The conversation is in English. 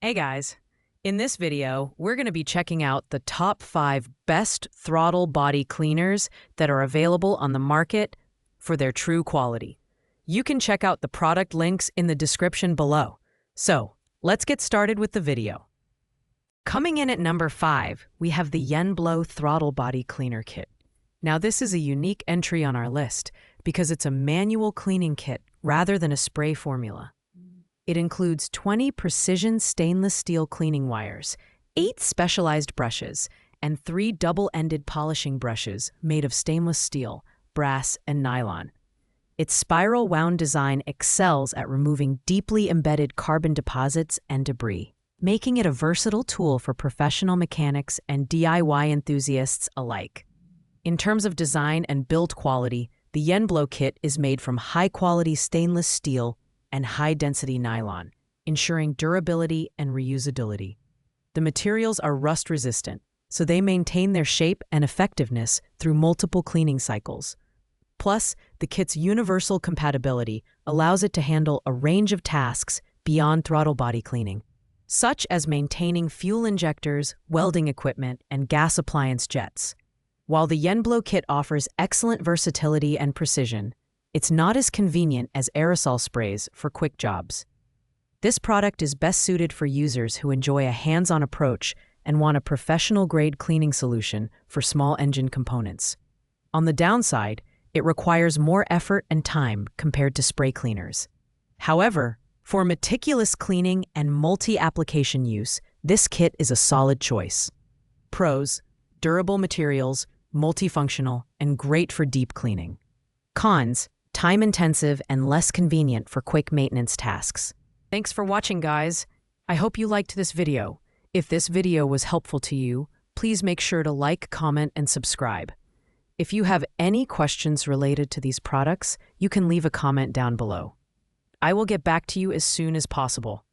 Hey guys, in this video, we're going to be checking out the top 5 best throttle body cleaners that are available on the market for their true quality. You can check out the product links in the description below. So, let's get started with the video. Coming in at number 5, we have the Yenblow Throttle Body Cleaner Kit. Now this is a unique entry on our list because it's a manual cleaning kit rather than a spray formula. It includes 20 precision stainless steel cleaning wires, 8 specialized brushes, and 3 double-ended polishing brushes made of stainless steel, brass, and nylon. Its spiral wound design excels at removing deeply embedded carbon deposits and debris, making it a versatile tool for professional mechanics and DIY enthusiasts alike. In terms of design and build quality, the Yenblow kit is made from high-quality stainless steel and high-density nylon, ensuring durability and reusability. The materials are rust-resistant, so they maintain their shape and effectiveness through multiple cleaning cycles. Plus, the kit's universal compatibility allows it to handle a range of tasks beyond throttle body cleaning, such as maintaining fuel injectors, welding equipment, and gas appliance jets. While the Yenblow kit offers excellent versatility and precision, it's not as convenient as aerosol sprays for quick jobs. This product is best suited for users who enjoy a hands-on approach and want a professional-grade cleaning solution for small engine components. On the downside, it requires more effort and time compared to spray cleaners. However, for meticulous cleaning and multi-application use, this kit is a solid choice. Pros: durable materials, multifunctional, and great for deep cleaning. Cons: time-intensive and less convenient for quick maintenance tasks. Thanks for watching, guys. I hope you liked this video. If this video was helpful to you, please make sure to like, comment, and subscribe. If you have any questions related to these products, you can leave a comment down below. I will get back to you as soon as possible.